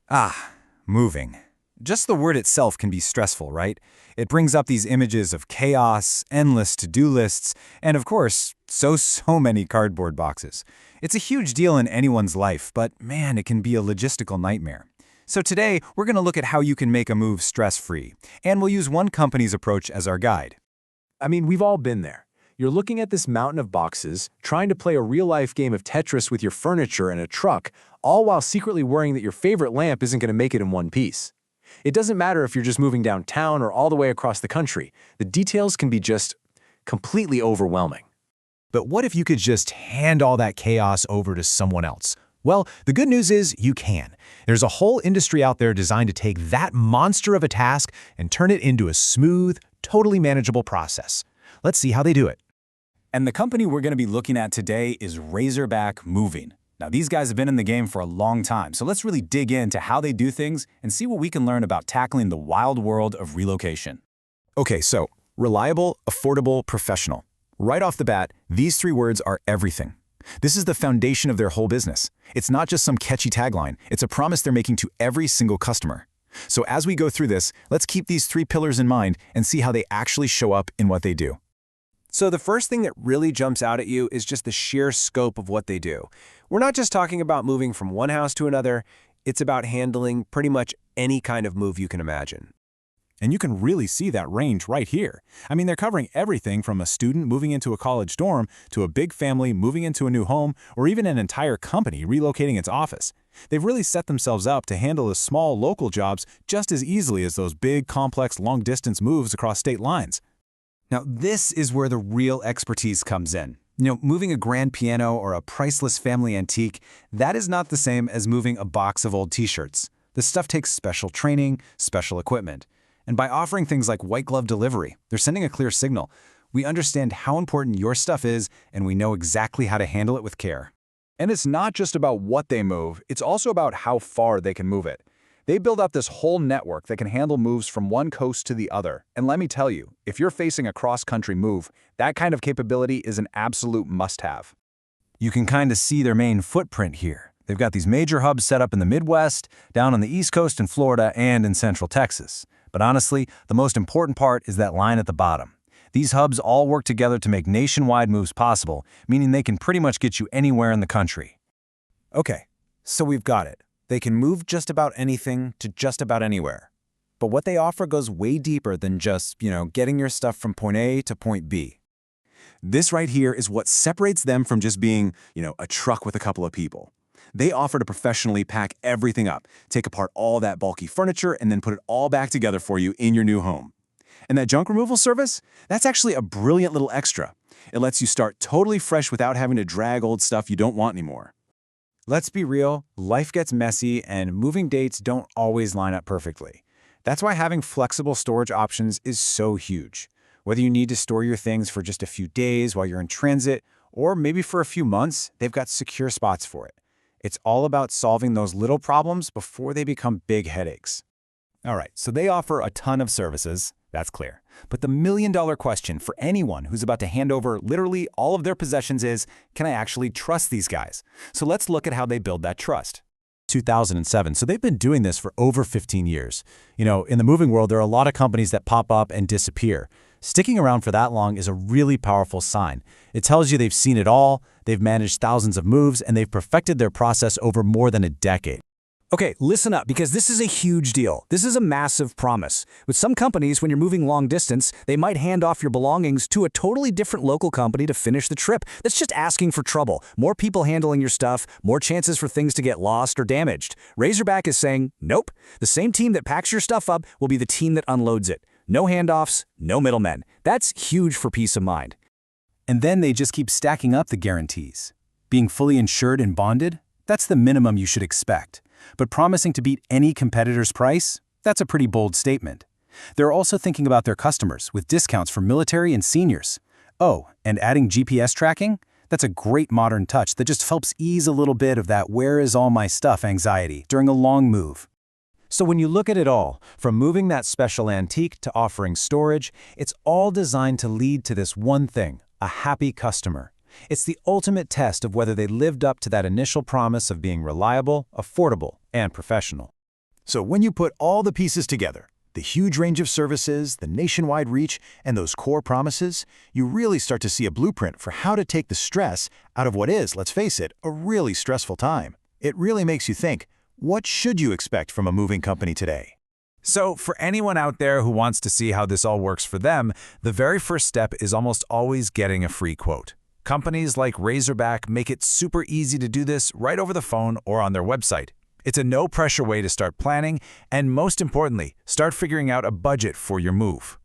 Ah, moving. Just the word itself can be stressful, right? It brings up these images of chaos, endless to-do lists, and of course, so many cardboard boxes. It's a huge deal in anyone's life, but man, it can be a logistical nightmare. So today, we're going to look at how you can make a move stress-free, and we'll use one company's approach as our guide. I mean, we've all been there. You're looking at this mountain of boxes, trying to play a real-life game of Tetris with your furniture and a truck, all while secretly worrying that your favorite lamp isn't going to make it in one piece. It doesn't matter if you're just moving downtown or all the way across the country. The details can be just completely overwhelming. But what if you could just hand all that chaos over to someone else? Well, the good news is you can. There's a whole industry out there designed to take that monster of a task and turn it into a smooth, totally manageable process. Let's see how they do it. And the company we're going to be looking at today is Razorback Moving. Now, these guys have been in the game for a long time, so let's really dig into how they do things and see what we can learn about tackling the wild world of relocation. Okay, so reliable, affordable, professional. Right off the bat, these three words are everything. This is the foundation of their whole business. It's not just some catchy tagline. It's a promise they're making to every single customer. So as we go through this, let's keep these three pillars in mind and see how they actually show up in what they do. So the first thing that really jumps out at you is just the sheer scope of what they do. We're not just talking about moving from one house to another, it's about handling pretty much any kind of move you can imagine. And you can really see that range right here. I mean, they're covering everything from a student moving into a college dorm to a big family moving into a new home, or even an entire company relocating its office. They've really set themselves up to handle the small local jobs just as easily as those big, complex, long-distance moves across state lines. Now, this is where the real expertise comes in. Moving a grand piano or a priceless family antique, that is not the same as moving a box of old t-shirts. This stuff takes special training, special equipment. And by offering things like white glove delivery, they're sending a clear signal. We understand how important your stuff is, and we know exactly how to handle it with care. And it's not just about what they move, it's also about how far they can move it. They build up this whole network that can handle moves from one coast to the other. And let me tell you, if you're facing a cross-country move, that kind of capability is an absolute must-have. You can kind of see their main footprint here. They've got these major hubs set up in the Midwest, down on the East Coast in Florida, and in Central Texas. But honestly, the most important part is that line at the bottom. These hubs all work together to make nationwide moves possible, meaning they can pretty much get you anywhere in the country. Okay, so we've got it. They can move just about anything to just about anywhere. But what they offer goes way deeper than just, getting your stuff from point A to point B. This right here is what separates them from just being, a truck with a couple of people. They offer to professionally pack everything up, take apart all that bulky furniture, and then put it all back together for you in your new home. And that junk removal service, that's actually a brilliant little extra. It lets you start totally fresh without having to drag old stuff you don't want anymore. Let's be real, life gets messy and moving dates don't always line up perfectly. That's why having flexible storage options is so huge. Whether you need to store your things for just a few days while you're in transit, or maybe for a few months, they've got secure spots for it. It's all about solving those little problems before they become big headaches. All right, so they offer a ton of services, that's clear. But the million-dollar question for anyone who's about to hand over literally all of their possessions is, can I actually trust these guys? So let's look at how they build that trust. 2007, so they've been doing this for over 15 years. In the moving world, there are a lot of companies that pop up and disappear. Sticking around for that long is a really powerful sign. It tells you they've seen it all, they've managed thousands of moves, and they've perfected their process over more than a decade. Okay, listen up, because this is a huge deal. This is a massive promise. With some companies, when you're moving long distance, they might hand off your belongings to a totally different local company to finish the trip. That's just asking for trouble. More people handling your stuff, more chances for things to get lost or damaged. Razorback is saying, nope. The same team that packs your stuff up will be the team that unloads it. No handoffs, no middlemen. That's huge for peace of mind. And then they just keep stacking up the guarantees. Being fully insured and bonded, that's the minimum you should expect. But promising to beat any competitor's price, that's a pretty bold statement. They're also thinking about their customers with discounts for military and seniors. Oh, and adding GPS tracking? That's a great modern touch that just helps ease a little bit of that where is all my stuff anxiety during a long move. So when you look at it all, from moving that special antique to offering storage, it's all designed to lead to this one thing, a happy customer. It's the ultimate test of whether they lived up to that initial promise of being reliable, affordable, and professional. So when you put all the pieces together, the huge range of services, the nationwide reach, and those core promises, you really start to see a blueprint for how to take the stress out of what is, let's face it, a really stressful time. It really makes you think, what should you expect from a moving company today? So for anyone out there who wants to see how this all works for them, the very first step is almost always getting a free quote. Companies like Razorback make it super easy to do this right over the phone or on their website. It's a no-pressure way to start planning and, most importantly, start figuring out a budget for your move.